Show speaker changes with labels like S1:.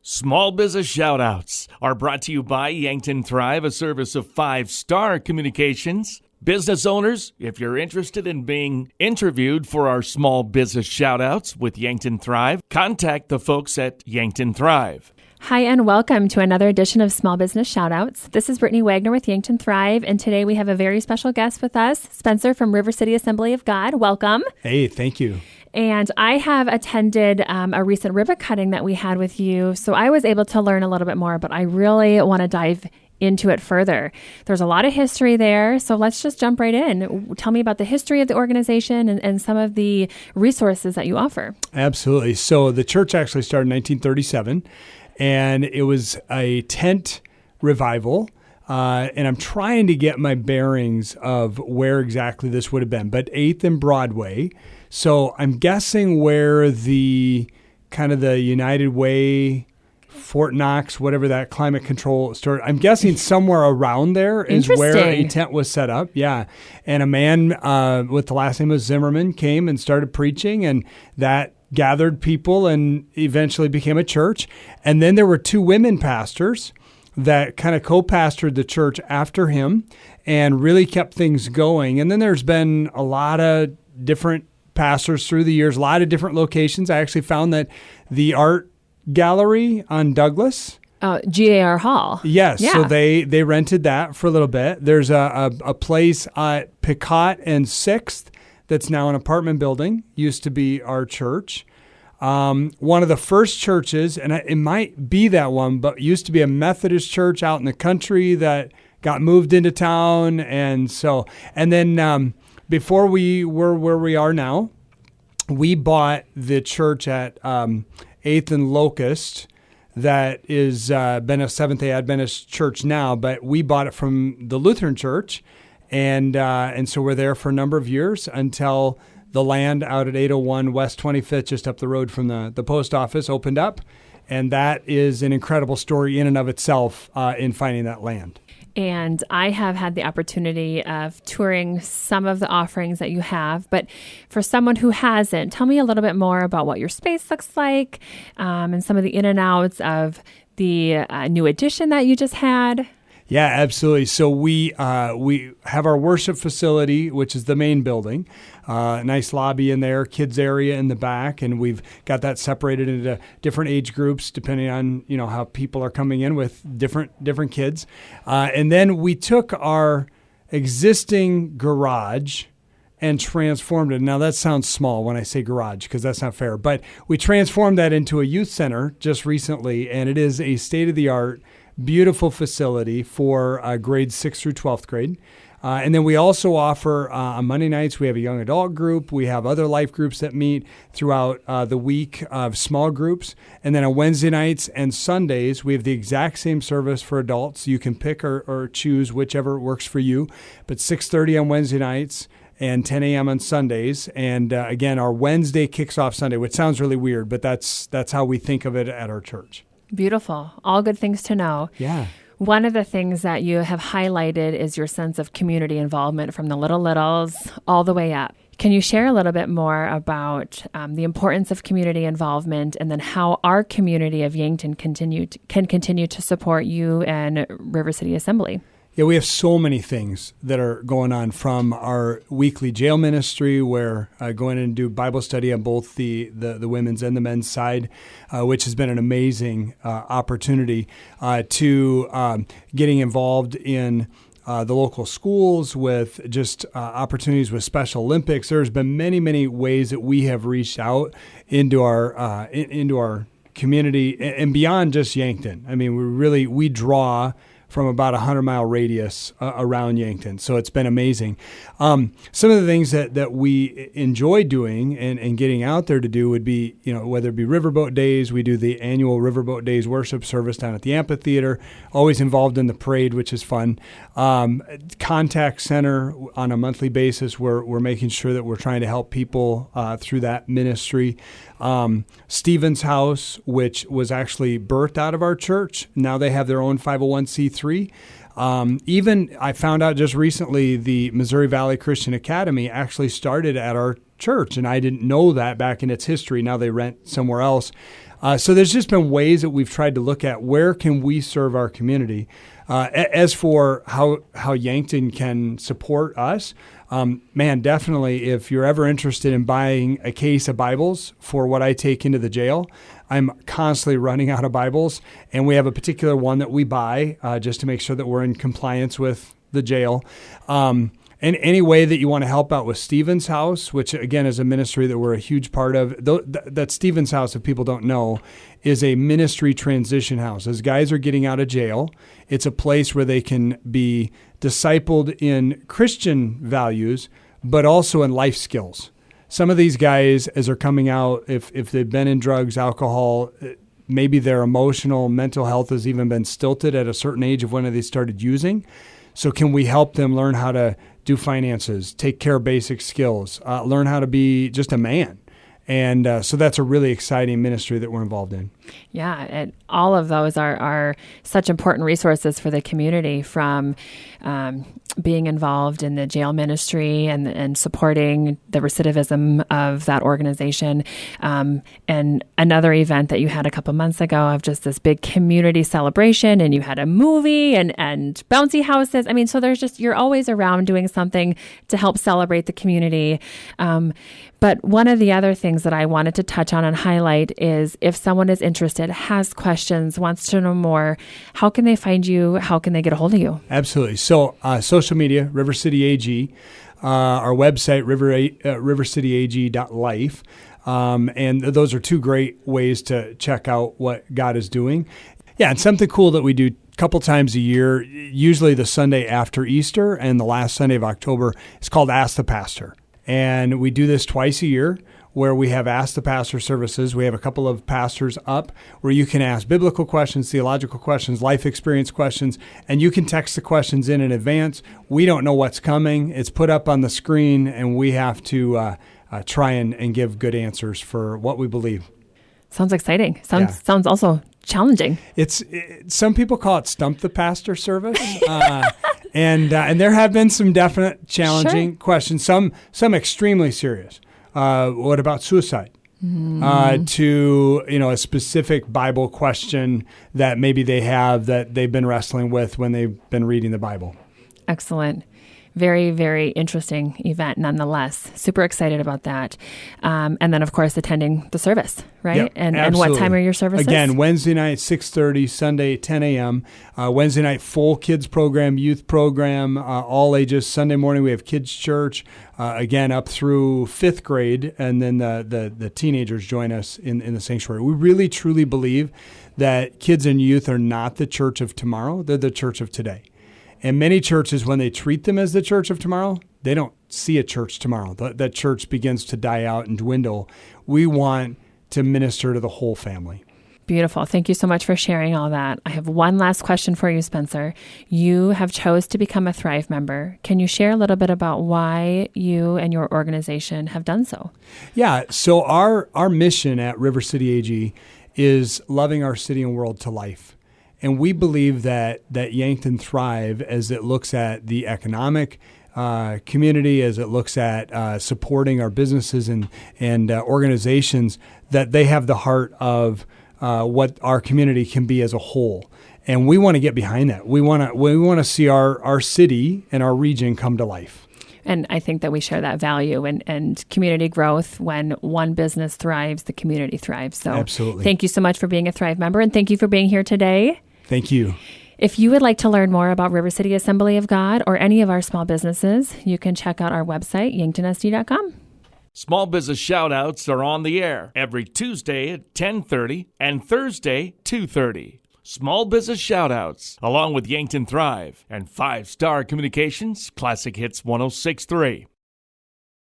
S1: Small Business Shoutouts are brought to you by Yankton Thrive, a service of 5-Star Communications. Business owners, if you're interested in being interviewed for our Small Business Shoutouts with Yankton Thrive, contact the folks at Yankton Thrive.
S2: Hi, and welcome to another edition of Small Business Shoutouts. This is Brittany Wagner with Yankton Thrive, and today we have a very special guest with us, Spencer from River City Assembly of God. Welcome.
S3: Hey, thank you.
S2: And I have attended a recent ribbon cutting that we had with you, so I was able to learn a little bit more, but I really want to dive into it further. There's a lot of history there, so let's just jump right in. Tell me about the history of the organization and some of the resources that you offer.
S3: Absolutely. So the church actually started in 1937, and it was a tent revival. And I'm trying to get my bearings of where exactly this would have been, but 8th and Broadway. So I'm guessing where the kind of the United Way, Fort Knox, whatever that climate control store, I'm guessing somewhere around there is where a tent was set up. Yeah. And a man with the last name of Zimmerman came and started preaching, and that gathered people and eventually became a church. And then there were 2 women pastors that kind of co-pastored the church after him and really kept things going. And then there's been a lot of different pastors through the years, a lot of different locations. I actually found that the art gallery on Douglas,
S2: GAR Hall.
S3: Yes.
S2: Yeah.
S3: So they rented that for a little bit. There's a place at Picot and 6th that's now an apartment building, used to be our church. One of the first churches, and it might be that one, but used to be a Methodist church out in the country that got moved into town. And then before we were where we are now, we bought the church at 8th and Locust that is been a Seventh-day Adventist church now, but we bought it from the Lutheran church. And so we're there for a number of years until the land out at 801 West 25th, just up the road from the post office, opened up. And that is an incredible story in and of itself in finding that land.
S2: And I have had the opportunity of touring some of the offerings that you have. But for someone who hasn't, tell me a little bit more about what your space looks like and some of the in and outs of the new addition that you just had.
S3: Yeah, absolutely. So we have our worship facility, which is the main building, nice lobby in there, kids area in the back, and we've got that separated into different age groups depending on how people are coming in with different kids. And then we took our existing garage and transformed it. Now that sounds small when I say garage because that's not fair, but we transformed that into a youth center just recently, and it is a state-of-the-art beautiful facility for grades 6th through 12th grade. And then we also offer on Monday nights, we have a young adult group. We have other life groups that meet throughout the week of small groups. And then on Wednesday nights and Sundays, we have the exact same service for adults. You can pick or choose whichever works for you. But 6:30 on Wednesday nights and 10 a.m. on Sundays. And again, our Wednesday kicks off Sunday, which sounds really weird, but that's how we think of it at our church.
S2: Beautiful. All good things to know.
S3: Yeah.
S2: One of the things that you have highlighted is your sense of community involvement from the littles all the way up. Can you share a little bit more about the importance of community involvement and then how our community of Yankton can continue to support you and River City Assembly?
S3: Yeah, we have so many things that are going on, from our weekly jail ministry, where going in and do Bible study on both the women's and the men's side, which has been an amazing opportunity, to getting involved in the local schools with just opportunities with Special Olympics. There's been many, many ways that we have reached out into our community and beyond just Yankton. I mean, we draw from about a 100-mile radius around Yankton. So it's been amazing. Some of the things that we enjoy doing and getting out there to do would be, whether it be Riverboat Days. We do the annual Riverboat Days worship service down at the amphitheater, always involved in the parade, which is fun. Contact Center on a monthly basis, we're making sure that we're trying to help people through that ministry. Stephen's House, which was actually birthed out of our church. Now they have their own 501c3. Even I found out just recently the Missouri Valley Christian Academy actually started at our church, and I didn't know that back in its history. Now they rent somewhere else. So there's just been ways that we've tried to look at where can we serve our community. As for how Yankton can support us, man, definitely if you're ever interested in buying a case of Bibles for what I take into the jail, I'm constantly running out of Bibles, and we have a particular one that we buy just to make sure that we're in compliance with the jail. And any way that you want to help out with Stephen's House, which again is a ministry that we're a huge part of, that Stephen's House, if people don't know, is a ministry transition house. As guys are getting out of jail, it's a place where they can be discipled in Christian values, but also in life skills. Some of these guys, as they're coming out, if they've been in drugs, alcohol, maybe their emotional, mental health has even been stilted at a certain age of when they started using. So can we help them learn how to do finances, take care of basic skills, learn how to be just a man? And so that's a really exciting ministry that we're involved in.
S2: Yeah, and all of those are such important resources for the community, from being involved in the jail ministry and supporting the recidivism of that organization. And another event that you had a couple months ago of just this big community celebration, and you had a movie and bouncy houses. I mean, so you're always around doing something to help celebrate the community. But one of the other things that I wanted to touch on and highlight is if someone is interested, has questions, wants to know more, how can they find you? How can they get a hold of you?
S3: Absolutely. So social media, River City AG, our website, rivercityag.life. And those are two great ways to check out what God is doing. Yeah, and something cool that we do a couple times a year, usually the Sunday after Easter and the last Sunday of October, is called Ask the Pastor. And we do this twice a year, where we have Ask the Pastor services. We have a couple of pastors up where you can ask biblical questions, theological questions, life experience questions, and you can text the questions in advance. We don't know what's coming. It's put up on the screen, and we have to try and give good answers for what we believe.
S2: Sounds exciting. Sounds also challenging.
S3: Some people call it Stump the Pastor service. And there have been some definite challenging questions, some extremely serious. What about suicide? To a specific Bible question that maybe they have that they've been wrestling with when they've been reading the Bible.
S2: Excellent. Very, very interesting event nonetheless. Super excited about that. And then, of course, attending the service, right?
S3: Yep,
S2: and what time are your services?
S3: Again, Wednesday night, 6:30, Sunday, 10 a.m. Wednesday night, full kids program, youth program, all ages. Sunday morning, we have kids church, again, up through 5th grade. And then the teenagers join us in the sanctuary. We really, truly believe that kids and youth are not the church of tomorrow. They're the church of today. And many churches, when they treat them as the church of tomorrow, they don't see a church tomorrow. That church begins to die out and dwindle. We want to minister to the whole family.
S2: Beautiful. Thank you so much for sharing all that. I have one last question for you, Spencer. You have chose to become a Thrive member. Can you share a little bit about why you and your organization have done so? Yeah.
S3: So our mission at River City AG is loving our city and world to life. And we believe that Yankton Thrive, as it looks at the economic community, as it looks at supporting our businesses and organizations, that they have the heart of what our community can be as a whole. And we want to get behind that. We want to see our city and our region come to life.
S2: And I think that we share that value and community growth. When one business thrives, the community thrives. So
S3: absolutely.
S2: Thank you so much for being a Thrive member, and thank you for being here today.
S3: Thank you.
S2: If you would like to learn more about River City Assembly of God or any of our small businesses, you can check out our website, yanktonsd.com.
S1: Small Business Shoutouts are on the air every Tuesday at 10:30 and Thursday 2:30. Small Business Shoutouts, along with Yankton Thrive and 5 Star Communications, Classic Hits 106.3.